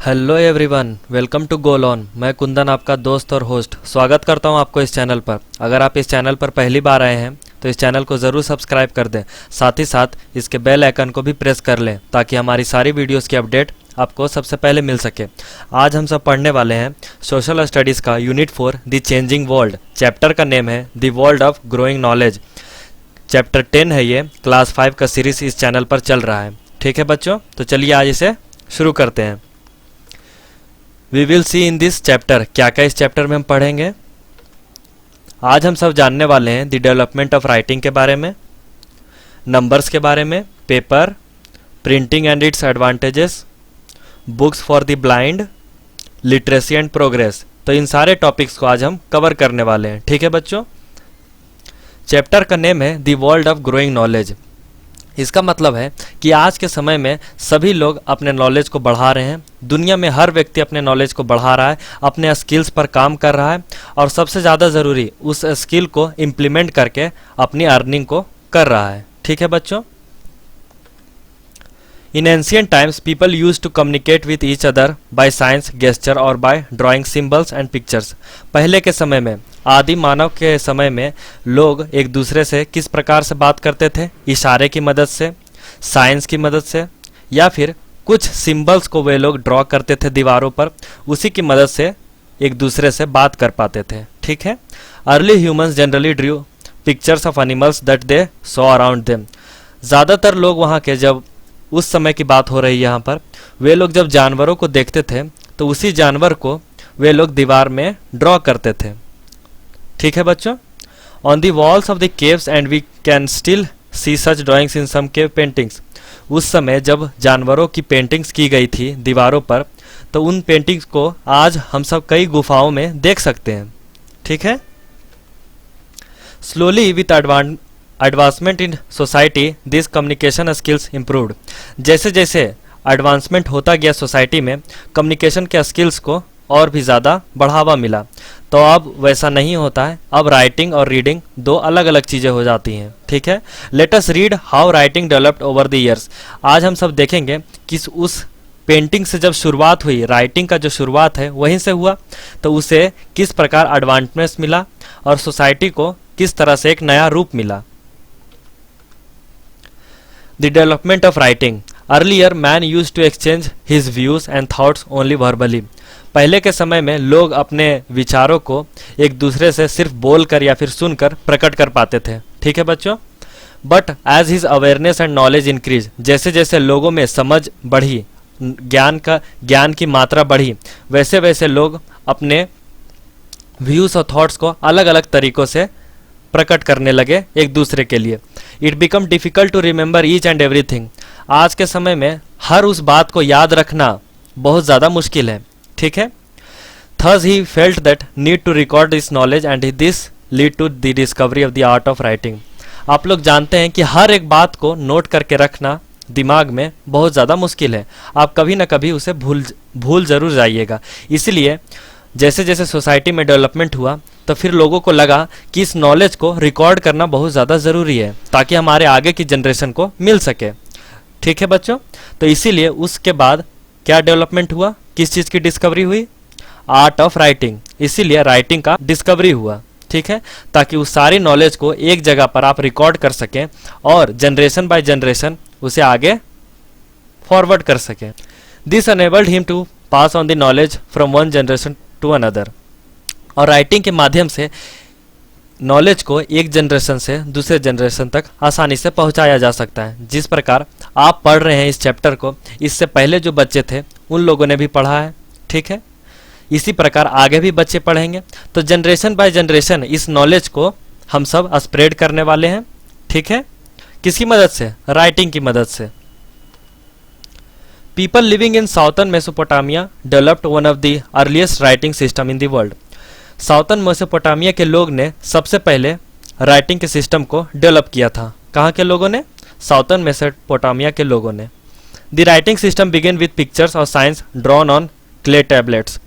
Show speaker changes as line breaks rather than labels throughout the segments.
Hello everyone, welcome to goal on. मैं कुंदन, आपका दोस्त और होस्ट, स्वागत करता हूं आपको इस चैनल पर। अगर आप इस चैनल पर पहली बार आए हैं तो इस चैनल को ज़रूर सब्सक्राइब कर दें, साथ ही साथ इसके बेल आइकन को भी प्रेस कर लें ताकि हमारी सारी वीडियोस की अपडेट आपको सबसे पहले मिल सके। आज हम सब पढ़ने वाले हैं सोशल स्टडीज़ का unit 4 the changing world. Chapter का नेम है the world of growing knowledge. Chapter 10 है ये। क्लास 5 का सीरीज़ इस चैनल पर चल रहा है। ठीक है बच्चों, तो चलिए आज इसे शुरू करते हैं। We will see in this chapter, क्या क्या इस चैप्टर में हम पढ़ेंगे। आज हम सब जानने वाले हैं द डेवलपमेंट ऑफ राइटिंग के बारे में, नंबर्स के बारे में, paper, printing and its advantages, books for the blind, literacy and progress. तो इन सारे टॉपिक्स को आज हम कवर करने वाले हैं। ठीक है बच्चों, चैप्टर का नेम है the world of growing knowledge. इसका मतलब है कि आज के समय में सभी लोग अपने नॉलेज को बढ़ा रहे हैं। दुनिया में हर व्यक्ति अपने नॉलेज को बढ़ा रहा है, अपने स्किल्स पर काम कर रहा है और सबसे ज़्यादा ज़रूरी उस स्किल को इम्प्लीमेंट करके अपनी अर्निंग को कर रहा है। ठीक है बच्चों, in ancient times people use to communicate with each other by signs, gesture और by drawing symbols and pictures. पहले के समय में, आदि मानव के समय में, लोग एक दूसरे से किस प्रकार से बात करते थे? इशारे की मदद से, साइंस की मदद से, या फिर कुछ सिंबल्स को वे लोग ड्रॉ करते थे दीवारों पर, उसी की मदद से एक दूसरे से बात कर पाते थे। ठीक है, early humans generally Drew pictures of animals that they saw around them. ज़्यादातर लोग वहाँ के, जब उस समय की बात हो रही है यहाँ पर, वे लोग जब जानवरों को देखते थे तो उसी जानवर को वे लोग दीवार में ड्रॉ करते थे। ठीक है बच्चों, on the walls of the caves and we can still see such drawings in some cave paintings. उस समय जब जानवरों की पेंटिंग्स की गई थी दीवारों पर, तो उन पेंटिंग्स को आज हम सब कई गुफाओं में देख सकते हैं। ठीक है, slowly with advancement in society this communication skills improved. जैसे जैसे एडवांसमेंट होता गया सोसाइटी में, कम्युनिकेशन के स्किल्स को और भी ज़्यादा बढ़ावा मिला। तो अब वैसा नहीं होता है, अब राइटिंग और रीडिंग दो अलग अलग चीज़ें हो जाती हैं। ठीक है, let us read how writing developed over the years. आज हम सब देखेंगे कि उस पेंटिंग से जब शुरुआत हुई, राइटिंग का जो शुरुआत है वहीं से हुआ, तो उसे किस प्रकार एडवांसमेंट मिला और सोसाइटी को किस तरह से एक नया रूप मिला। The development of writing. Earlier man use to exchange his views and thoughts only verbally. पहले के समय में लोग अपने विचारों को एक दूसरे से सिर्फ बोलकर या फिर सुनकर प्रकट कर पाते थे। ठीक है बच्चों, but as his awareness and knowledge increase, जैसे जैसे लोगों में समझ बढ़ी, ज्ञान की मात्रा बढ़ी, वैसे वैसे लोग अपने व्यूज और थॉट्स को अलग अलग तरीकों से प्रकट करने लगे एक दूसरे के लिए। It become difficult to remember each and everything. आज के समय में हर उस बात को याद रखना बहुत ज़्यादा मुश्किल है। ठीक है, thus he felt that need to record this knowledge and this lead to the discovery of the art of writing. आप लोग जानते हैं कि हर एक बात को नोट करके रखना दिमाग में बहुत ज़्यादा मुश्किल है। आप कभी ना कभी उसे भूल ज़रूर जाइएगा। इसलिए जैसे जैसे सोसाइटी में डेवलपमेंट हुआ, तो फिर लोगों को लगा कि इस नॉलेज को रिकॉर्ड करना बहुत ज़्यादा ज़रूरी है ताकि हमारे आगे की जनरेशन को मिल सके। ठीक है बच्चों, तो इसीलिए उसके बाद क्या डेवलपमेंट हुआ, किस चीज़ की डिस्कवरी हुई? Art of writing. इसीलिए राइटिंग का डिस्कवरी हुआ। ठीक है, ताकि उस सारी नॉलेज को एक जगह पर आप रिकॉर्ड कर सकें और जनरेशन बाय जनरेशन उसे आगे फॉरवर्ड कर सकें। This enabled him to pass on the knowledge from one generation to another. और राइटिंग के माध्यम से नॉलेज को एक जनरेशन से दूसरे जनरेशन तक आसानी से पहुंचाया जा सकता है। जिस प्रकार आप पढ़ रहे हैं इस चैप्टर को, इससे पहले जो बच्चे थे उन लोगों ने भी पढ़ा है। ठीक है, इसी प्रकार आगे भी बच्चे पढ़ेंगे, तो जनरेशन बाय जनरेशन इस नॉलेज को हम सब स्प्रेड करने वाले हैं। ठीक है, किसकी मदद से? राइटिंग की मदद से। People living in southern Mesopotamia developed one of the earliest writing system in the world. Southern Mesopotamia के लोग ने सबसे पहले राइटिंग के सिस्टम को डेवलप किया था। कहाँ के लोगों ने? साउथर्न मेसोपोटामिया के लोगों ने। The writing system begin with pictures और signs drawn on clay tablets.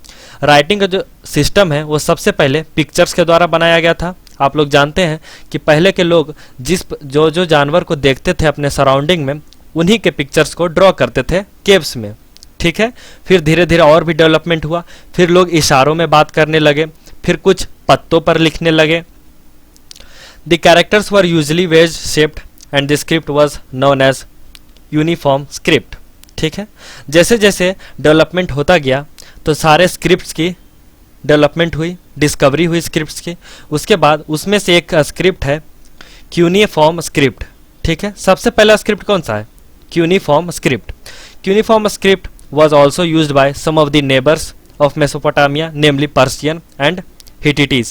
Writing का जो सिस्टम है वो सबसे पहले पिक्चर्स के द्वारा बनाया गया था। आप लोग जानते हैं कि पहले के लोग जो जानवर को देखते थे अपने सराउंडिंग में, उन्हीं के पिक्चर्स को ड्रॉ करते थे केव्स में। ठीक है। फिर धीरे धीरे और भी डेवलपमेंट हुआ, फिर लोग इशारों में बात करने लगे, फिर कुछ पत्तों पर लिखने लगे। The characters were usually wedge shaped and the script was known as cuneiform script, ठीक है। जैसे जैसे डेवलपमेंट होता गया तो सारे स्क्रिप्ट्स की डेवलपमेंट हुई, डिस्कवरी हुई स्क्रिप्ट्स की। उसके बाद उसमें से एक स्क्रिप्ट है क्यूनिफॉर्म स्क्रिप्ट, ठीक है। सबसे पहला स्क्रिप्ट कौन सा है? Cuneiform script. Cuneiform script was also used by some of the neighbors of Mesopotamia, namely Persian and Hittites।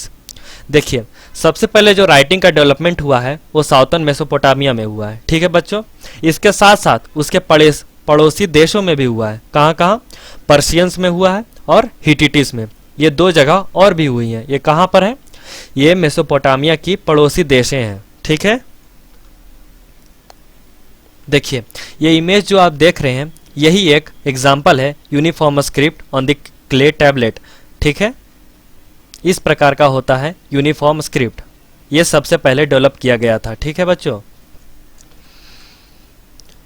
देखिए, सबसे पहले जो राइटिंग का डेवलपमेंट हुआ है वो साउथर्न मेसोपोटामिया में हुआ है, ठीक है बच्चों। इसके साथ साथ उसके पड़ोसी देशों में भी हुआ है। कहाँ कहाँ? पर्शियंस में हुआ है और हिटिटिस में। ये दो जगह और भी हुई हैं। ये कहाँ पर है? ये मेसोपोटामिया की पड़ोसी देशें हैं, ठीक है। देखिए, ये इमेज जो आप देख रहे हैं यही एक एग्जाम्पल है uniform script on the clay tablet, ठीक है। इस प्रकार का होता है यूनिफॉर्म स्क्रिप्ट। ये सबसे पहले डेवलप किया गया था, ठीक है बच्चों।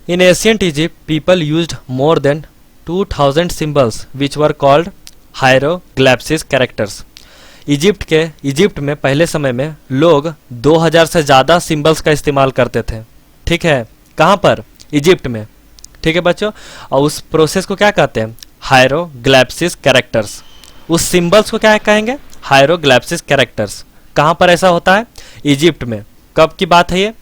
In ancient Egypt people used more than 2000 symbols which were called hieroglyphs characters. Egypt में पहले समय में लोग 2000 से ज़्यादा सिंबल्स का इस्तेमाल करते थे, ठीक है। कहाँ पर? इजिप्ट में, ठीक है बच्चों। और उस प्रोसेस को क्या कहते हैं? हायरोग्लिफ्स कैरेक्टर्स। उस सिंबल्स को क्या कहेंगे? हायरोग्लिफ्स कैरेक्टर्स। कहाँ पर ऐसा होता है? इजिप्ट में। कब की बात है ये?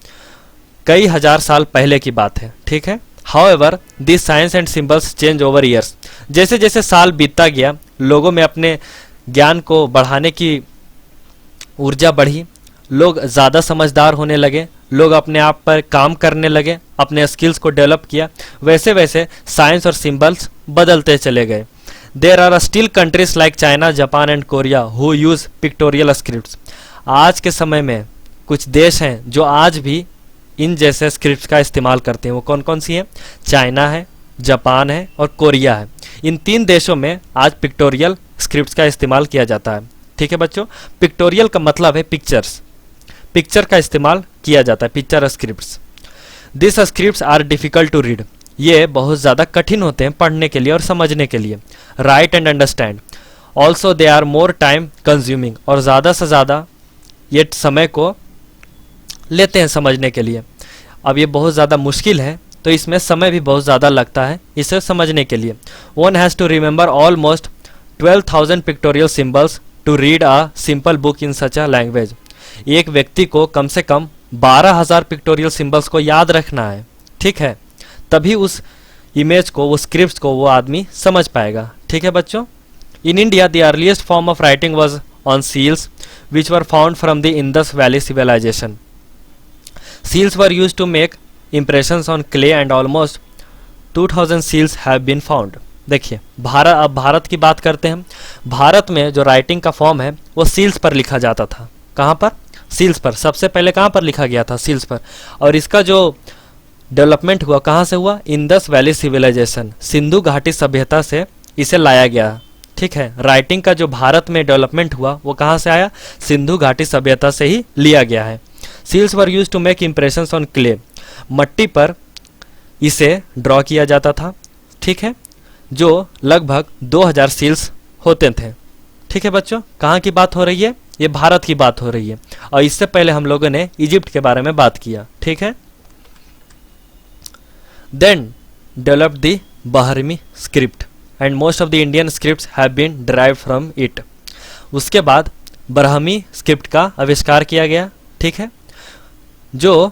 कई हजार साल पहले की बात है, ठीक है। However this science and symbols change over years. जैसे जैसे साल बीतता गया लोगों में अपने ज्ञान को बढ़ाने की ऊर्जा बढ़ी, लोग ज़्यादा समझदार होने लगे, लोग अपने आप पर काम करने लगे, अपने स्किल्स को डेवलप किया। वैसे वैसे साइंस और सिंबल्स बदलते चले गए। There are still countries like China, Japan and Korea who use pictorial scripts. आज के समय में कुछ देश हैं जो आज भी इन जैसे स्क्रिप्ट्स का इस्तेमाल करते हैं। वो कौन कौन सी हैं? चाइना है, जापान है और कोरिया है। इन 3 देशों में आज पिक्टोरियल स्क्रिप्ट्स का इस्तेमाल किया जाता है, ठीक है बच्चों। पिक्टोरियल का मतलब है पिक्चर्स। पिक्चर का इस्तेमाल किया जाता है, picture scripts. This scripts are difficult to read. ये बहुत ज़्यादा कठिन होते हैं पढ़ने के लिए और समझने के लिए। Write and understand also they are more time consuming. और ज़्यादा से ज़्यादा ये समय को लेते हैं समझने के लिए। अब ये बहुत ज़्यादा मुश्किल है तो इसमें समय भी बहुत ज़्यादा लगता है इसे समझने के लिए। One has to remember almost 12,000 pictorial symbols to read a simple book in such a language. एक व्यक्ति को कम से कम 12,000 पिक्टोरियल सिंबल्स को याद रखना है, ठीक है। तभी उस इमेज को, वो स्क्रिप्ट्स को वो आदमी समझ पाएगा, ठीक है बच्चों। In India the earliest form of writing was on seals which were found from the Indus valley civilization. Seals were used to make impressions on clay and almost 2000 seals have been found। देखिए, अब भारत की बात करते हैं। भारत में जो writing का form है वो सील्स पर लिखा जाता था। कहाँ पर? सील्स पर। सबसे पहले कहाँ पर लिखा गया था? सील्स पर। और इसका जो डेवलपमेंट हुआ कहाँ से हुआ? इंडस वैली सिविलाइजेशन, सिंधु घाटी सभ्यता से इसे लाया गया, ठीक है। राइटिंग का जो भारत में डेवलपमेंट हुआ वो कहाँ से आया? सिंधु घाटी सभ्यता से ही लिया गया है। Seals were use to make impressions on clay. मट्टी पर इसे ड्रॉ किया जाता था, ठीक है, जो लगभग 2000 सील्स होते थे, ठीक है बच्चों। कहाँ की बात हो रही है? ये भारत की बात हो रही है। और इससे पहले हम लोगों ने इजिप्ट के बारे में बात किया, ठीक है। Then developed the Brahmi script and most of the Indian scripts have been derived from it. उसके बाद ब्राह्मी स्क्रिप्ट का आविष्कार किया गया, ठीक है, जो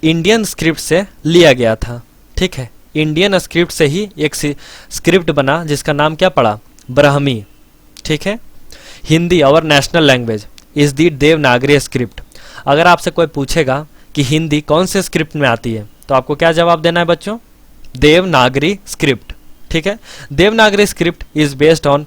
इंडियन स्क्रिप्ट से लिया गया था, ठीक है। इंडियन स्क्रिप्ट से ही एक स्क्रिप्ट बना जिसका नाम क्या पड़ा? ब्राह्मी, ठीक है। Hindi our national language is the Devanagari script. अगर आपसे कोई पूछेगा कि हिंदी कौन से स्क्रिप्ट में आती है तो आपको क्या जवाब देना है बच्चों? देवनागरी स्क्रिप्ट, ठीक है। Devanagari script is based on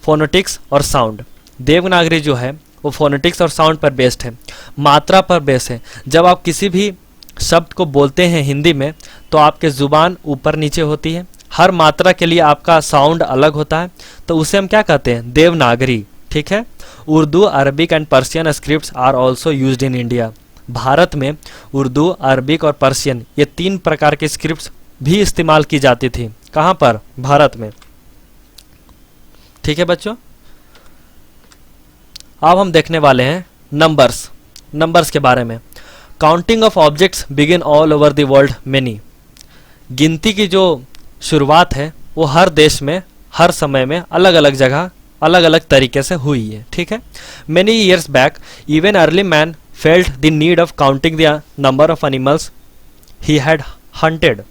phonetics और साउंड। देवनागरी जो है वो फोनेटिक्स और साउंड पर बेस्ड है, मात्रा पर बेस्ड है। जब आप किसी भी शब्द को बोलते हैं हिंदी में तो आपके ज़ुबान ऊपर नीचे होती है, हर मात्रा के लिए आपका साउंड अलग होता है, तो उसे हम क्या कहते हैं? देवनागरी, ठीक है। Urdu, Arabic and Persian scripts are also used in India. Bharat में उर्दू, अरबिक और पर्शियन ये 3 प्रकार के स्क्रिप्ट्स भी इस्तेमाल की जाती थी। कहाँ पर? भारत में। ठीक है बच्चों, अब हम देखने वाले हैं नंबर्स के बारे में। Counting of objects begin all over the world many. गिनती की जो शुरुआत है वो हर देश में हर समय में अलग अलग जगह अलग अलग तरीके से हुई है। ठीक है, many years back even early man felt the need of counting the number of animals he had hunted.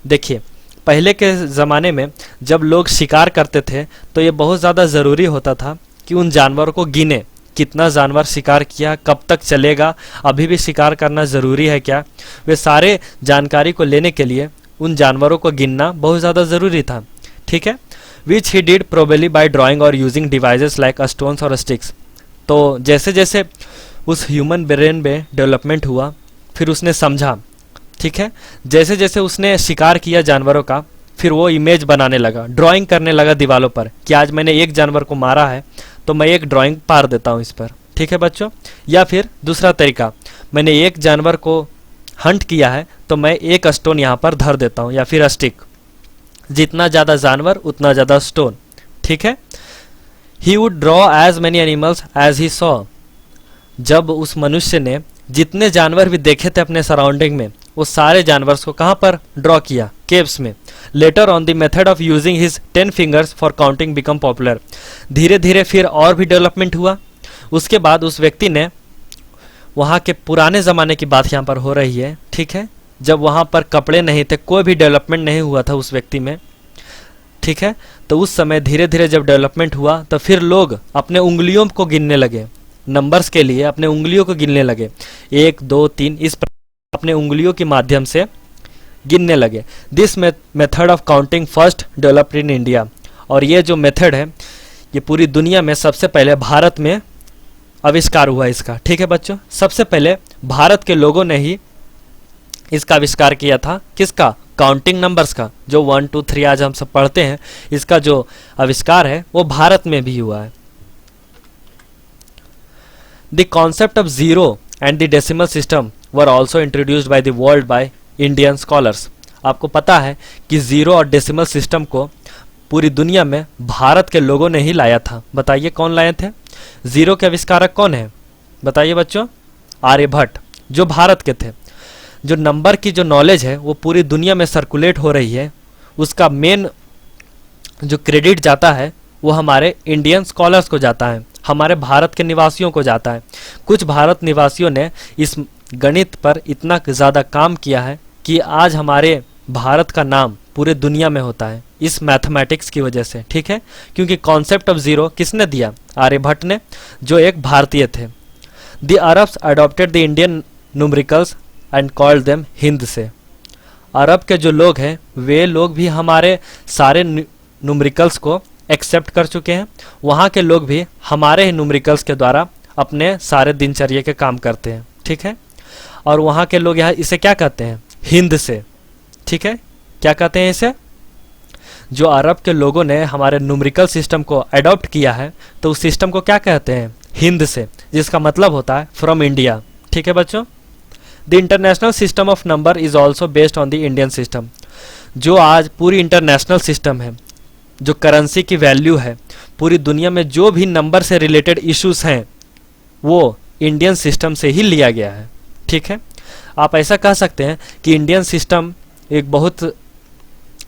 देखिए, पहले के ज़माने में जब लोग शिकार करते थे तो ये बहुत ज़्यादा ज़रूरी होता था कि उन जानवरों को गिने, कितना जानवर शिकार किया, कब तक चलेगा, अभी भी शिकार करना ज़रूरी है क्या, वे सारे जानकारी को लेने के लिए उन जानवरों को गिनना बहुत ज़्यादा ज़रूरी था। ठीक है, which he did probably by drawing और यूजिंग डिवाइसेस लाइक स्टोन्स और स्टिक्स। तो जैसे जैसे उस ह्यूमन ब्रेन में डेवलपमेंट हुआ, फिर उसने समझा। ठीक है, जैसे जैसे उसने शिकार किया जानवरों का, फिर वो इमेज बनाने लगा, ड्राइंग करने लगा दीवारों पर कि आज मैंने एक जानवर को मारा है तो मैं एक ड्राइंग पार देता हूँ इस पर। ठीक है बच्चों, या फिर दूसरा तरीका, मैंने एक जानवर को हंट किया है तो मैं एक स्टोन यहाँ पर धर देता हूँ या फिर स्टिक। जितना ज़्यादा जानवर उतना ज़्यादा स्टोन। ठीक है, he would draw as many animals as he saw. जब उस मनुष्य ने जितने जानवर भी देखे थे अपने सराउंडिंग में, वो सारे जानवर्स को कहाँ पर ड्रॉ किया? केव्स में। Later on the method of using his 10 fingers for counting become popular. धीरे धीरे फिर और भी डेवलपमेंट हुआ। उसके बाद उस व्यक्ति ने, वहाँ के पुराने ज़माने की बात यहाँ पर हो रही है, ठीक है, जब वहाँ पर कपड़े नहीं थे, कोई भी डेवलपमेंट नहीं हुआ था उस व्यक्ति में। ठीक है, तो उस समय धीरे धीरे जब डेवलपमेंट हुआ तो फिर लोग अपने उंगलियों को गिनने लगे, नंबर्स के लिए अपने उंगलियों को गिनने लगे, 1 2 3 इस अपने उंगलियों के माध्यम से गिनने लगे। This method of counting first developed in India. और ये जो मेथड है ये पूरी दुनिया में सबसे पहले भारत में आविष्कार हुआ इसका। ठीक है बच्चों, सबसे पहले भारत के लोगों ने ही इसका आविष्कार किया था। किसका? काउंटिंग नंबर्स का। जो 1 2 3 आज हम सब पढ़ते हैं, इसका जो आविष्कार है वो भारत में भी हुआ है। The concept of zero and the decimal system were also introduced by the world by Indian scholars. आपको पता है कि जीरो और डेसिमल सिस्टम को पूरी दुनिया में भारत के लोगों ने ही लाया था। बताइए कौन लाए थे? जीरो के आविष्कारक कौन है? बताइए बच्चों। आर्यभट्ट, जो भारत के थे। जो नंबर की जो नॉलेज है वो पूरी दुनिया में सर्कुलेट हो रही है, उसका मेन जो क्रेडिट जाता है वो हमारे इंडियन स्कॉलर्स को जाता है, हमारे भारत के निवासियों को जाता है। कुछ भारत निवासियों ने इस गणित पर इतना ज़्यादा काम किया है कि आज हमारे भारत का नाम पूरे दुनिया में होता है इस मैथमेटिक्स की वजह से। ठीक है, क्योंकि कॉन्सेप्ट ऑफ जीरो किसने दिया? आर्यभट्ट ने, जो एक भारतीय थे। The Arabs adopted the Indian numericals and called them Hind से। अरब के जो लोग हैं वे लोग भी हमारे सारे न्यूमेरिकल्स को एक्सेप्ट कर चुके हैं। वहाँ के लोग भी हमारे ही न्यूमेरिकल्स के द्वारा अपने सारे दिनचर्या के काम करते हैं। ठीक है, और वहाँ के लोग यहाँ इसे क्या कहते हैं? हिंद से। ठीक है, क्या कहते हैं इसे? जो अरब के लोगों ने हमारे न्यूमेरिकल सिस्टम को अडॉप्ट किया है तो उस सिस्टम को क्या कहते हैं? हिंद से, जिसका मतलब होता है फ्रॉम इंडिया। ठीक है बच्चों, the international system of number is also based on the Indian system. जो आज पूरी इंटरनेशनल सिस्टम है, जो करेंसी की वैल्यू है, पूरी दुनिया में जो भी नंबर से रिलेटेड इश्यूज हैं वो इंडियन सिस्टम से ही लिया गया है। ठीक है, आप ऐसा कह सकते हैं कि इंडियन सिस्टम एक बहुत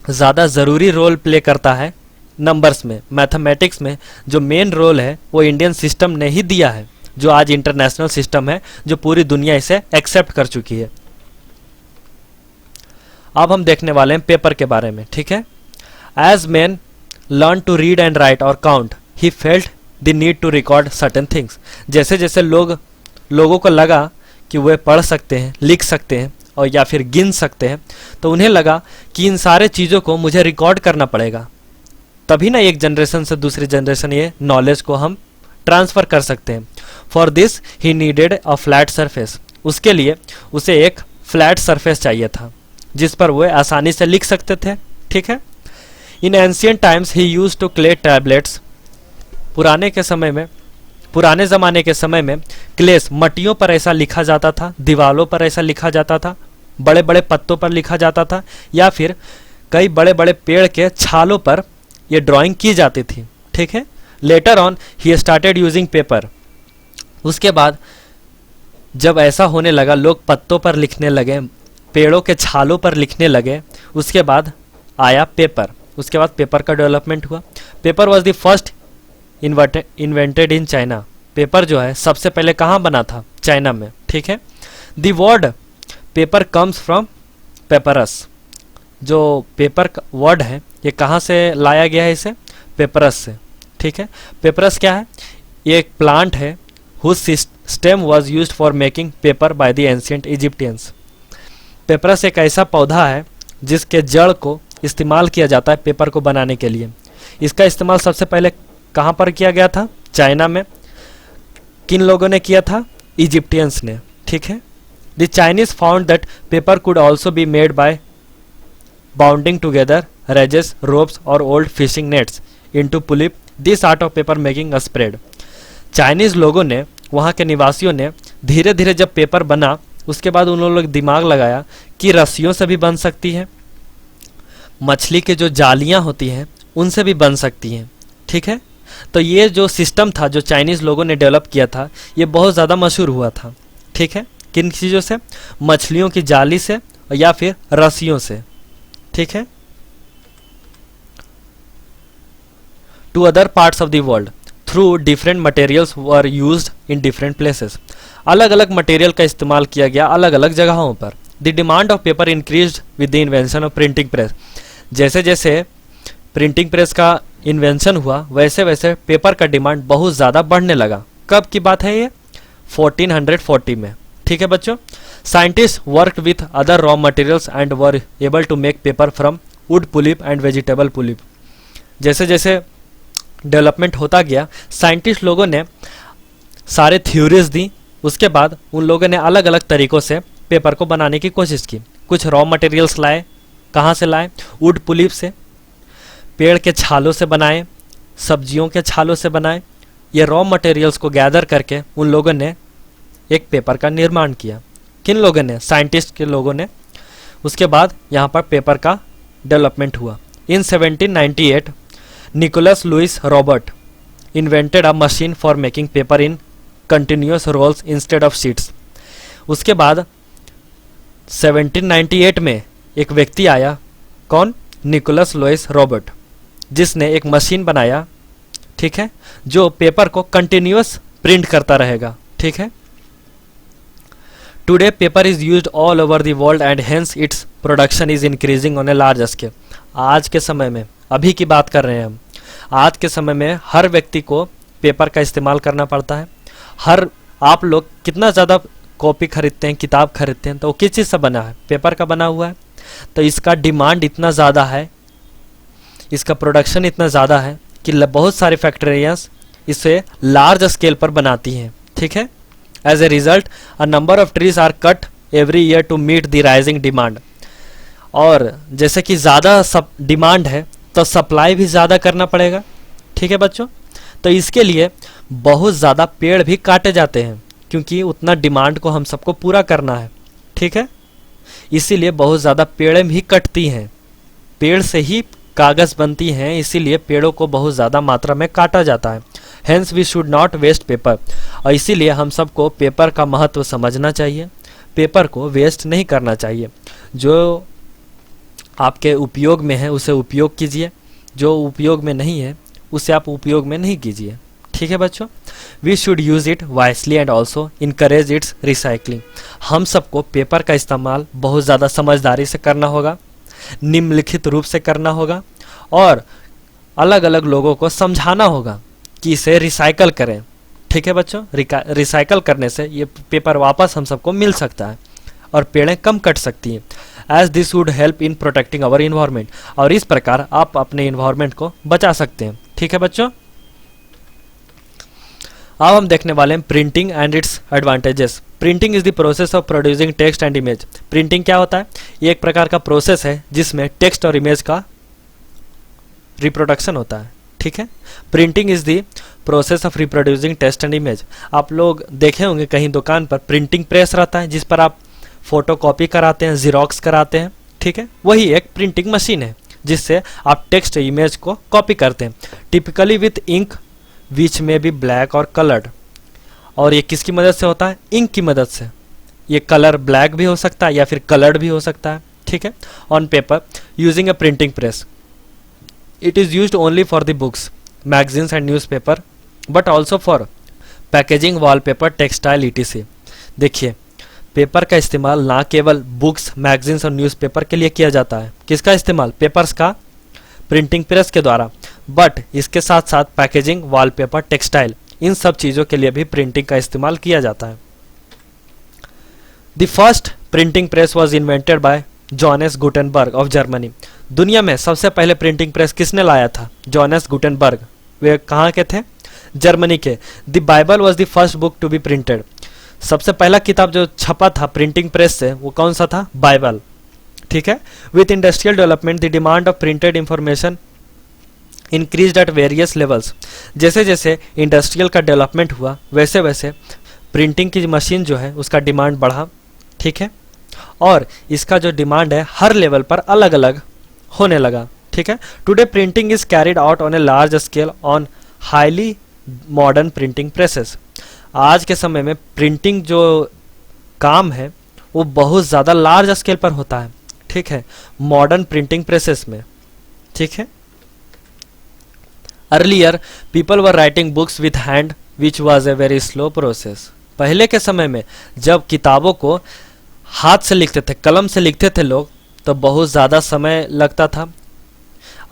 ज़्यादा ज़रूरी रोल प्ले करता है नंबर्स में, मैथमेटिक्स में। जो मेन रोल है वो इंडियन सिस्टम ने ही दिया है, जो आज इंटरनेशनल सिस्टम है, जो पूरी दुनिया इसे एक्सेप्ट कर चुकी है। अब हम देखने वाले हैं पेपर के बारे में। ठीक है, as man learn to read and write और count he felt the need to record certain things. जैसे जैसे लोगों को लगा कि वे पढ़ सकते हैं, लिख सकते हैं और या फिर गिन सकते हैं, तो उन्हें लगा कि इन सारे चीज़ों को मुझे रिकॉर्ड करना पड़ेगा, तभी ना एक जनरेशन से दूसरी जनरेशन ये नॉलेज को हम ट्रांसफ़र कर सकते हैं। For this he needed a flat surface. उसके लिए उसे एक फ्लैट सरफेस चाहिए था जिस पर वे आसानी से लिख सकते थे। ठीक है, in ancient times he use to clay tablets. पुराने ज़माने के समय में क्लेस, मट्टियों पर ऐसा लिखा जाता था, दीवारों पर ऐसा लिखा जाता था, बड़े बड़े पत्तों पर लिखा जाता था, या फिर कई बड़े बड़े पेड़ के छालों पर ये ड्राइंग की जाती थी, ठीक है। Later on he started using paper. उसके बाद जब ऐसा होने लगा, लोग पत्तों पर लिखने लगे, पेड़ों के छालों पर लिखने लगे, उसके बाद आया पेपर। उसके बाद पेपर का डेवलपमेंट हुआ। Paper was the first invented in China. Paper जो है सबसे पहले कहाँ बना था? चाइना में, ठीक है। The word paper comes from papyrus. जो पेपर वर्ड है ये कहाँ से लाया गया है? इसे पेपरस से, ठीक है। पेपरस क्या है? ये एक प्लांट है whose stem was used for making paper by the ancient Egyptians. Papyrus एक ऐसा पौधा है जिसके जड़ को इस्तेमाल किया जाता है पेपर को बनाने के लिए। इसका इस्तेमाल सबसे पहले कहाँ पर किया गया था? चाइना में। किन लोगों ने किया था? इजिप्टियंस ने, ठीक है। The Chinese found that paper could also be made by pounding together rags, ropes और old fishing nets into pulp. This art of paper making a spread. Chinese लोगों ने, वहाँ के निवासियों ने धीरे धीरे जब पेपर बना, उसके बाद उन लोगों ने दिमाग लगाया कि रस्सियों से भी बन सकती है, मछली के जो जालियाँ होती हैं उनसे भी बन सकती हैं, ठीक है। तो ये जो सिस्टम था जो चाइनीज़ लोगों ने डेवलप किया था, ये बहुत ज़्यादा मशहूर हुआ था, ठीक है। किन चीज़ों से? मछलियों की जाली से या फिर रस्सियों से, ठीक है। To other parts of the world through different materials were used in different places. अलग अलग मटेरियल का इस्तेमाल किया गया अलग अलग जगहों पर। The demand of paper increased with the invention of printing press. जैसे जैसे प्रिंटिंग प्रेस का इन्वेंशन हुआ, वैसे वैसे पेपर का डिमांड बहुत ज़्यादा बढ़ने लगा। कब की बात है ये? 1440 में, ठीक है बच्चों। Scientist worked with other raw materials and were able to make paper from wood pulp and vegetable pulp. जैसे जैसे डेवलपमेंट होता गया, साइंटिस्ट लोगों ने सारे थ्योरीज दी, उसके बाद उन लोगों ने अलग अलग तरीक़ों से पेपर को बनाने की कोशिश की। कुछ रॉ मटेरियल्स लाए, कहाँ से लाए? वुड पुलिप से, पेड़ के छालों से बनाए, सब्जियों के छालों से बनाए। ये रॉ मटेरियल्स को गैदर करके उन लोगों ने एक पेपर का निर्माण किया। किन लोगों ने? साइंटिस्ट के लोगों ने। उसके बाद यहाँ पर पेपर का डेवलपमेंट हुआ। In 1798 Nicholas Louis Robert invented a machine for making paper in continuous rolls instead of sheets. उसके बाद 1798 में एक व्यक्ति आया, कौन? निकोलस लुइस रॉबर्ट, जिसने एक मशीन बनाया, ठीक है, जो पेपर को कंटिन्यूस प्रिंट करता रहेगा, ठीक है। Today paper is used all over the world and hence its production is increasing on a large scale. आज के समय में, अभी की बात कर रहे हैं हम, आज के समय में हर व्यक्ति को पेपर का इस्तेमाल करना पड़ता है। आप लोग कितना ज़्यादा कॉपी खरीदते हैं, किताब खरीदते हैं, तो वो किस चीज़ से बना है? पेपर का बना हुआ है। तो इसका डिमांड इतना ज़्यादा है, इसका प्रोडक्शन इतना ज़्यादा है कि बहुत सारी फैक्ट्रियाँ इसे लार्ज स्केल पर बनाती हैं, ठीक है। As a result a number of trees are cut every year to meet the rising demand. और जैसे कि ज़्यादा सब डिमांड है तो सप्लाई भी ज़्यादा करना पड़ेगा, ठीक है बच्चों। तो इसके लिए बहुत ज़्यादा पेड़ भी काटे जाते हैं, क्योंकि उतना डिमांड को हम सबको पूरा करना है, ठीक है। इसीलिए बहुत ज़्यादा पेड़ें भी कटती हैं। पेड़ से ही कागज़ बनती हैं, इसीलिए पेड़ों को बहुत ज़्यादा मात्रा में काटा जाता है। Hence we should not waste paper. और इसीलिए हम सबको पेपर का महत्व समझना चाहिए, पेपर को वेस्ट नहीं करना चाहिए। जो आपके उपयोग में है उसे उपयोग कीजिए, जो उपयोग में नहीं है उसे आप उपयोग में नहीं कीजिए, ठीक है बच्चों। We should use it wisely and also encourage its recycling. हम सबको पेपर का इस्तेमाल बहुत ज़्यादा समझदारी से करना होगा, निम्नलिखित रूप से करना होगा, और अलग अलग लोगों को समझाना होगा कि इसे रिसाइकल करें, ठीक है बच्चों। रिसाइकल करने से ये पेपर वापस हम सबको मिल सकता है और पेड़ें कम कट सकती हैं। As this would help in protecting our environment. और इस प्रकार आप अपने इन्वायरमेंट को बचा सकते हैं, ठीक है बच्चों। अब हम देखने वाले हैं printing and its advantages. Printing is the process of producing text and image. Printing क्या होता है? ये एक प्रकार का प्रोसेस है जिसमें टेक्स्ट और इमेज का रिप्रोडक्शन होता है, ठीक है। Printing is the process of reproducing text and image. आप लोग देखे होंगे कहीं दुकान पर प्रिंटिंग प्रेस रहता है जिस पर आप फोटो कॉपी कराते हैं, जीरोक्स कराते हैं, ठीक है। वही एक प्रिंटिंग मशीन है। जिससे आप टेक्स्ट इमेज को कॉपी करते हैं, टिपिकली विथ इंक विच में बी ब्लैक और कलर्ड। और ये किसकी मदद से होता है? इंक की मदद से। ये कलर ब्लैक भी हो सकता है या फिर कलर्ड भी हो सकता है, ठीक है। On paper using a printing press, it is used only for the books, magazines and newspaper, but also for packaging, wallpaper, textile etc। देखिए, पेपर का इस्तेमाल ना केवल बुक्स, मैगजीन्स और न्यूज़पेपर के लिए किया जाता है। किसका इस्तेमाल? पेपर्स का, प्रिंटिंग प्रेस के द्वारा, बट इसके साथ साथ पैकेजिंग, वॉलपेपर, टेक्सटाइल, इन सब चीज़ों के लिए भी प्रिंटिंग का इस्तेमाल किया जाता है। The first printing press was invented by Jones Gutenberg of Germany. दुनिया में सबसे पहले प्रिंटिंग प्रेस किसने लाया था? Jones Gutenberg. वे कहाँ के थे? जर्मनी के। The Bible was the first book to be printed. सबसे पहला किताब जो छपा था प्रिंटिंग प्रेस से वो कौन सा था? बाइबल, ठीक है। With industrial development the demand of printed information increased at various levels. जैसे जैसे इंडस्ट्रियल का डेवलपमेंट हुआ वैसे वैसे प्रिंटिंग की मशीन जो है उसका डिमांड बढ़ा, ठीक है। और इसका जो डिमांड है हर लेवल पर अलग अलग होने लगा, ठीक है। Today printing is carried out on a large scale on highly modern printing presses. आज के समय में प्रिंटिंग जो काम है वो बहुत ज़्यादा लार्ज स्केल पर होता है, ठीक है, मॉडर्न प्रिंटिंग प्रेसेस में, ठीक है। Earlier people were writing books with hand which was a very slow process. पहले के समय में जब किताबों को हाथ से लिखते थे, कलम से लिखते थे लोग, तो बहुत ज़्यादा समय लगता था।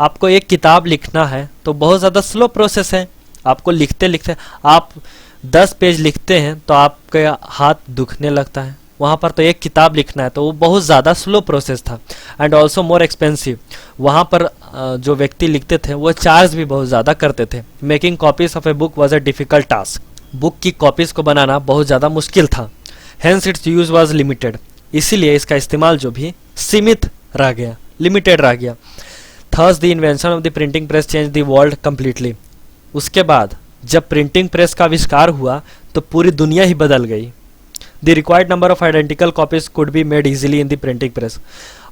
आपको एक किताब लिखना है तो बहुत ज़्यादा स्लो प्रोसेस है। आपको लिखते लिखते आप 10 पेज लिखते हैं तो आपके हाथ दुखने लगता है। वहाँ पर तो एक किताब लिखना है तो वो बहुत ज़्यादा स्लो प्रोसेस था एंड ऑल्सो मोर एक्सपेंसिव। वहाँ पर जो व्यक्ति लिखते थे वो चार्ज भी बहुत ज़्यादा करते थे। Making copies of a book was a difficult task. बुक की कॉपीज़ को बनाना बहुत ज़्यादा मुश्किल था। Hence its use was limited. इसीलिए इसका इस्तेमाल जो भी सीमित रह गया, लिमिटेड रह गया। Thus the invention of the printing press change the world completely. उसके बाद जब प्रिंटिंग प्रेस का आविष्कार हुआ तो पूरी दुनिया ही बदल गई। The required number of identical copies could be made easily in the printing press.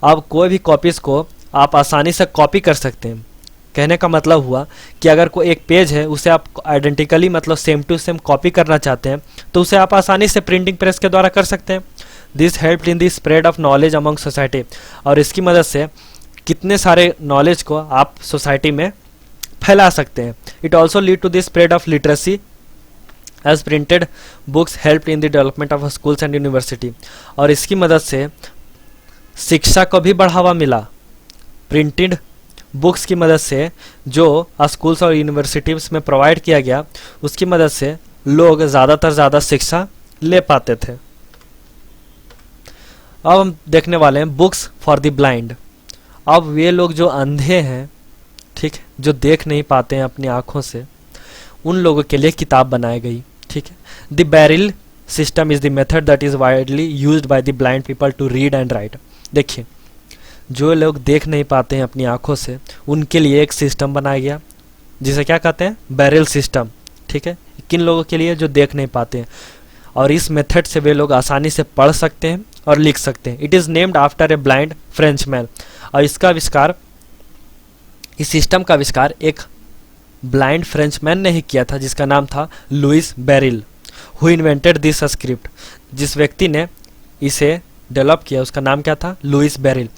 अब कोई भी कॉपीज़ को आप आसानी से कॉपी कर सकते हैं। कहने का मतलब हुआ कि अगर कोई एक पेज है उसे आप आइडेंटिकली मतलब सेम टू सेम कॉपी करना चाहते हैं तो उसे आप आसानी से प्रिंटिंग प्रेस के द्वारा कर सकते हैं। This help in the spread of knowledge among society. और इसकी मदद से कितने सारे नॉलेज को आप सोसाइटी में फैला सकते हैं। It also lead to the spread of literacy as printed books help in the development of schools and university. और इसकी मदद से शिक्षा को भी बढ़ावा मिला। प्रिंटेड बुक्स की मदद से जो स्कूल्स और यूनिवर्सिटीज़ में प्रोवाइड किया गया उसकी मदद से लोग ज़्यादातर ज़्यादा शिक्षा ले पाते थे। अब हम देखने वाले हैं बुक्स फॉर द ब्लाइंड। अब वे लोग जो अंधे हैं, ठीक है, जो देख नहीं पाते हैं अपनी आँखों से, उन लोगों के लिए किताब बनाई गई, ठीक है। The Braille system is the method that is widely used by the blind people to read and write. देखिए, जो लोग देख नहीं पाते हैं अपनी आँखों से उनके लिए एक सिस्टम बनाया गया जिसे क्या कहते हैं? बैरिल सिस्टम, ठीक है। किन लोगों के लिए? जो देख नहीं पाते हैं। और इस मेथड से वे लोग आसानी से पढ़ सकते हैं और लिख सकते हैं। It is named after a blind Frenchman. और इसका आविष्कार, इस सिस्टम का आविष्कार एक ब्लाइंड फ्रेंचमैन ने ही किया था जिसका नाम था Louis Braille, who invented this script. जिस व्यक्ति ने इसे डेवलप किया उसका नाम क्या था? Louis Braille.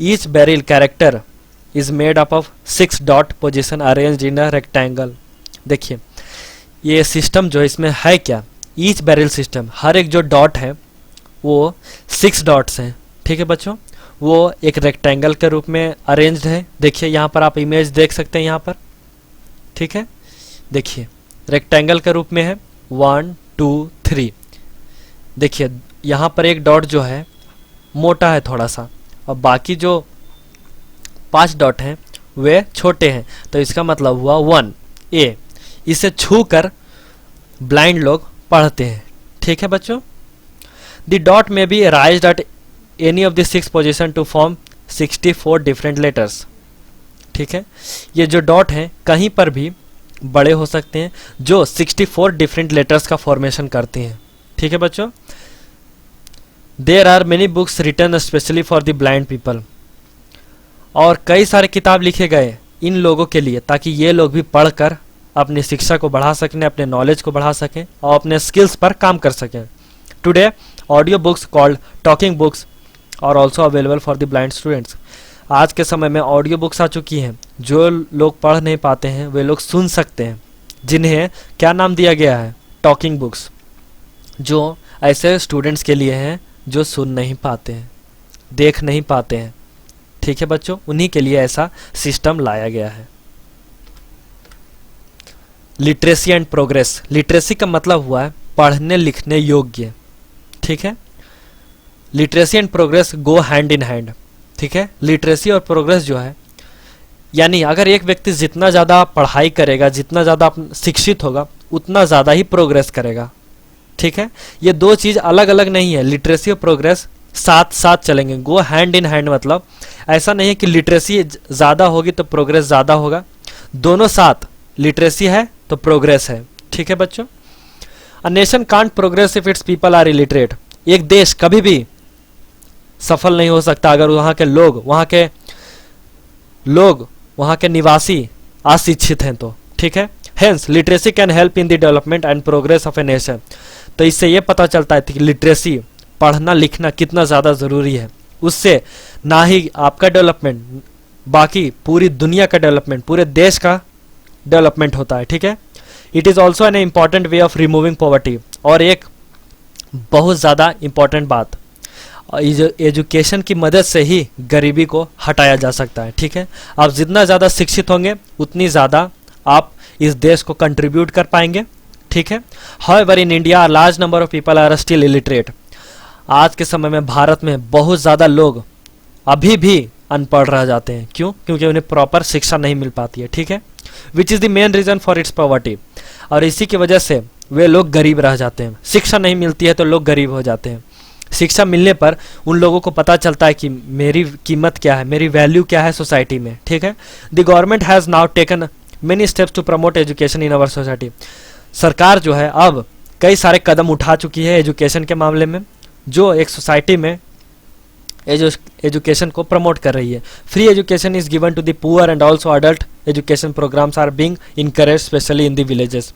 Each Braille character is made up of 6 dot position arranged in a rectangle. देखिए, ये सिस्टम जो इसमें है क्या? ईच बैरिल सिस्टम, हर एक जो डॉट है वो 6 डॉट्स हैं, ठीक है बच्चों। वो एक रेक्टेंगल के रूप में अरेंज्ड है। देखिए यहाँ पर आप इमेज देख सकते हैं यहाँ पर, ठीक है। देखिए रेक्टेंगल के रूप में है 1 2 3। देखिए यहाँ पर एक डॉट जो है मोटा है थोड़ा सा और बाकी जो 5 डॉट हैं वे छोटे हैं, तो इसका मतलब हुआ 1A। इसे छू कर ब्लाइंड लोग पढ़ते हैं, ठीक है बच्चों। The dot may be raised at any of the 6 position to form 64 different letters, ठीक है। ये जो डॉट हैं कहीं पर भी बड़े हो सकते हैं जो 64 डिफरेंट लेटर्स का फॉर्मेशन करते हैं, ठीक है बच्चों। There are many books written specially for the blind people. और कई सारे किताब लिखे गए इन लोगों के लिए, ताकि ये लोग भी पढ़कर अपनी शिक्षा को बढ़ा सकें, अपने नॉलेज को बढ़ा सकें और अपने स्किल्स पर काम कर सकें। Today audio books called talking books और also available for the blind students. आज के समय में ऑडियो बुक्स आ चुकी हैं, जो लोग पढ़ नहीं पाते हैं वे लोग सुन सकते हैं, जिन्हें क्या नाम दिया गया है, टॉकिंग बुक्स, जो ऐसे स्टूडेंट्स के लिए हैं जो सुन नहीं पाते हैं, देख नहीं पाते हैं। ठीक है बच्चों, उन्हीं के लिए ऐसा सिस्टम लाया गया है। Literacy and progress. लिटरेसी का मतलब हुआ है पढ़ने लिखने योग्य। ठीक है, literacy and progress go hand in hand. ठीक है, लिटरेसी और प्रोग्रेस जो है, यानी अगर एक व्यक्ति जितना ज़्यादा पढ़ाई करेगा, जितना ज़्यादा शिक्षित होगा, उतना ज़्यादा ही प्रोग्रेस करेगा। ठीक है, ये दो चीज़ अलग अलग नहीं है। लिटरेसी और प्रोग्रेस साथ साथ चलेंगे, गो हैंड इन हैंड। मतलब ऐसा नहीं है कि लिटरेसी ज़्यादा होगी तो प्रोग्रेस ज़्यादा होगा, दोनों साथ, लिटरेसी है तो प्रोग्रेस है। ठीक है बच्चों, a nation can't progress if its people are illiterate. एक देश कभी भी सफल नहीं हो सकता अगर वहाँ के निवासी अशिक्षित हैं तो। ठीक है, hence literacy can help in the development and progress of a nation. तो इससे ये पता चलता है कि लिटरेसी, पढ़ना लिखना कितना ज़्यादा ज़रूरी है। उससे ना ही आपका डेवलपमेंट, बाकी पूरी दुनिया का डेवलपमेंट, पूरे देश का डेवलपमेंट होता है। ठीक है, it is also an important way of removing poverty. और एक बहुत ज़्यादा इम्पॉर्टेंट बात, एजुकेशन की मदद से ही गरीबी को हटाया जा सकता है। ठीक है, आप जितना ज़्यादा शिक्षित होंगे उतनी ज़्यादा आप इस देश को कंट्रीब्यूट कर पाएंगे। ठीक है, however in India large number of people are still illiterate. आज के समय में भारत में बहुत ज़्यादा लोग अभी भी अनपढ़ रह जाते हैं। क्यों? क्योंकि उन्हें प्रॉपर शिक्षा नहीं मिल पाती है। ठीक है, which is the main reason for its poverty. और इसी की वजह से वे लोग गरीब रह जाते हैं। शिक्षा नहीं मिलती है तो लोग गरीब हो जाते हैं। शिक्षा मिलने पर उन लोगों को पता चलता है कि मेरी कीमत क्या है, मेरी वैल्यू क्या है सोसाइटी में। ठीक है, the government has now taken many steps to promote education in our society. सरकार जो है अब कई सारे कदम उठा चुकी है एजुकेशन के मामले में, जो एक सोसाइटी में एजुकेशन को प्रमोट कर रही है। Free education is given to the poor and also adult education programs are being encourage specially in the villages.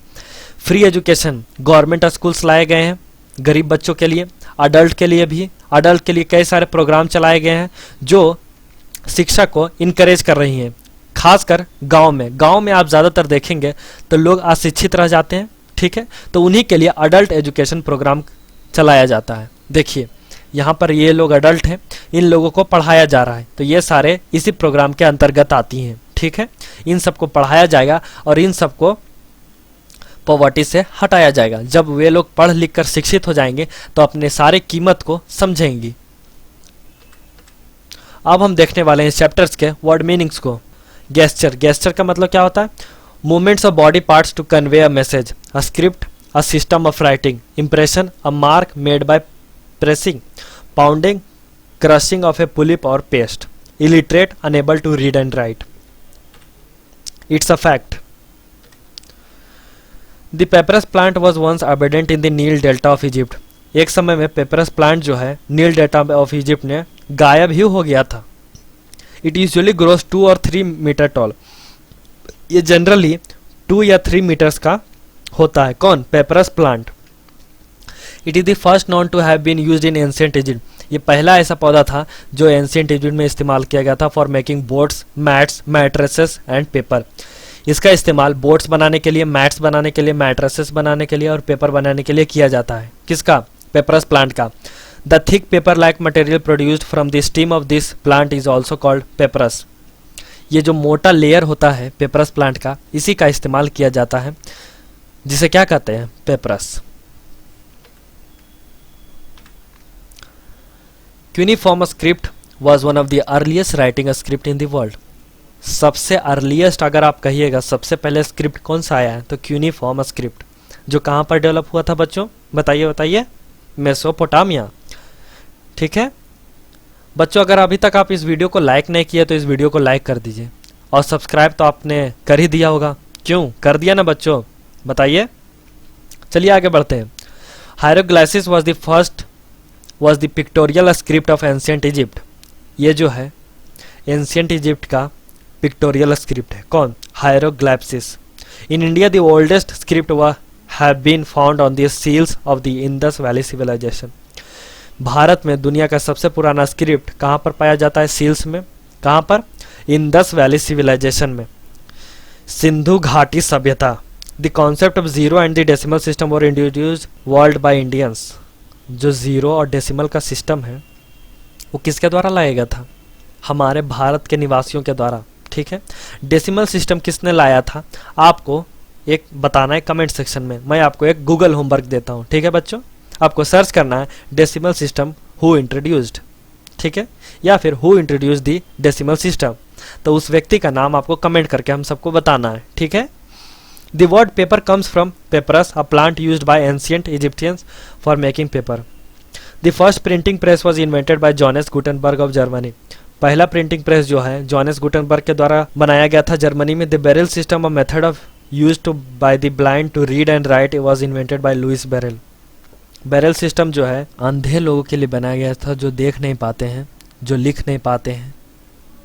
Free education, government schools लाए गए हैं गरीब बच्चों के लिए, अडल्ट के लिए भी। अडल्ट के लिए कई सारे प्रोग्राम चलाए गए हैं जो शिक्षा को इनकरेज कर रही हैं, खासकर गांव में। गांव में आप ज़्यादातर देखेंगे तो लोग अशिक्षित रह जाते हैं। ठीक है, तो उन्हीं के लिए अडल्ट एजुकेशन प्रोग्राम चलाया जाता है। देखिए यहाँ पर ये लोग अडल्ट हैं, इन लोगों को पढ़ाया जा रहा है, तो ये सारे इसी प्रोग्राम के अंतर्गत आती हैं। ठीक है, इन सबको पढ़ाया जाएगा और इन सबको पॉवर्टी से हटाया जाएगा। जब वे लोग पढ़ लिख कर शिक्षित हो जाएंगे तो अपने सारे कीमत को समझेंगी। अब हम देखने वाले हैं चैप्टर्स के वर्ड मीनिंग्स को। गेस्चर, गेस्चर का मतलब क्या होता है? Movements of body parts to convey a message, a script, a system of writing, impression, a mark made by pressing, pounding, crushing of a pulp or paste. Illiterate, unable to read and write. It's a fact. The papyrus plant was once abundant in the Nile Delta of Egypt. एक समय में papyrus plant जो है नील delta of Egypt में गायब ही हो गया था। It usually grows 2 or 3 metre tall. ये जनरली 2 या 3 मीटर्स का होता है। कौन? Papyrus plant. It is the first known to have been used in ancient Egypt. ये पहला ऐसा पौधा था जो एंशिएंट इजिप्ट में इस्तेमाल किया गया था for making boards, mats, mattresses and paper. इसका इस्तेमाल बोर्ड्स बनाने के लिए, मैट्स बनाने के लिए, मैट्रेसेस बनाने के लिए और पेपर बनाने के लिए किया जाता है। किसका? पेपरस प्लांट का। The thick paper like material produced from the steam of this plant is also called papyrus. ये जो मोटा लेयर होता है पेपरस प्लांट का, इसी का इस्तेमाल किया जाता है, जिसे क्या कहते हैं? Papyrus. Cuneiform script was one of the earliest writing script in the world. सबसे अर्लीस्ट अगर आप कहिएगा, सबसे पहले स्क्रिप्ट कौन सा आया है तो क्यूनिफॉर्म स्क्रिप्ट, जो कहाँ पर डेवलप हुआ था बच्चों? बताइए बताइए। मेसोपोटामिया। ठीक है बच्चों, अगर अभी तक आप इस वीडियो को लाइक नहीं किए तो इस वीडियो को लाइक कर दीजिए और सब्सक्राइब तो आपने कर ही दिया होगा। क्यों कर दिया ना बच्चों? बताइए। चलिए आगे बढ़ते हैं। Hieroglyphics was the pictorial script of ancient Egypt. ये जो है एंशियंट इजिप्ट का पिक्टोरियल स्क्रिप्ट है। कौन? Hieroglyphics. In India the oldest script have been found on the seals of the Indus Valley civilization। Bharat में दुनिया का सबसे पुराना स्क्रिप्ट कहाँ पर पाया जाता है? सील्स में। कहाँ पर? इंडस वैली सिविलाइजेशन में। सिंधु घाटी सभ्यता। The concept of zero and the decimal system were introduced world by Indians. जो जीरो और डेसिमल का सिस्टम है वो किसके द्वारा लाया गया था? हमारे भारत के निवासियों के द्वारा। ठीक है, डेसिमल सिस्टम किसने लाया था? आपको एक बताना है कमेंट सेक्शन में। मैं आपको एक गूगल होमवर्क देता हूँ। ठीक है बच्चों, आपको सर्च करना है डेसिमल सिस्टम हु इंट्रोड्यूस्ड, ठीक है, या फिर who introduce the decimal system. तो उस व्यक्ति का नाम आपको कमेंट करके हम सबको बताना है। ठीक है। The word paper comes from papyrus, a plant used by ancient Egyptians for making paper. The first printing press was invented by Jones Gutenberg of Germany. पहला प्रिंटिंग प्रेस जो है जोनेस गुटेनबर्ग के द्वारा बनाया गया था जर्मनी में। The Braille system, a method of used by the blind to read and write, was invented by Louis Braille. Braille system जो है अंधे लोगों के लिए बनाया गया था, जो देख नहीं पाते हैं, जो लिख नहीं पाते हैं,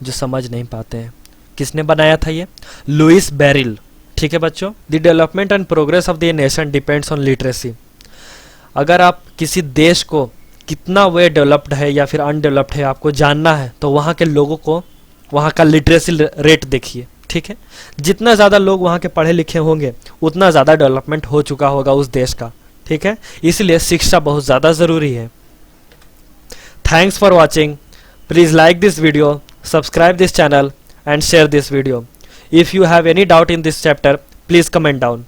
जो समझ नहीं पाते हैं। किसने बनाया था ये? लुइस बेरेल। ठीक है बच्चों। The development and progress of the nation depends on literacy. अगर आप किसी देश को कितना वे डेवलप्ड है या फिर अनडेवलप्ड है आपको जानना है तो वहाँ के लोगों को वहाँ का लिटरेसी रेट देखिए। ठीक है, जितना ज़्यादा लोग वहाँ के पढ़े लिखे होंगे उतना ज़्यादा डेवलपमेंट हो चुका होगा उस देश का। ठीक है, इसलिए शिक्षा बहुत ज़्यादा ज़रूरी है। Thanks for watching. Please like this video, subscribe this channel and share this video. If you have any doubt in this chapter please comment down.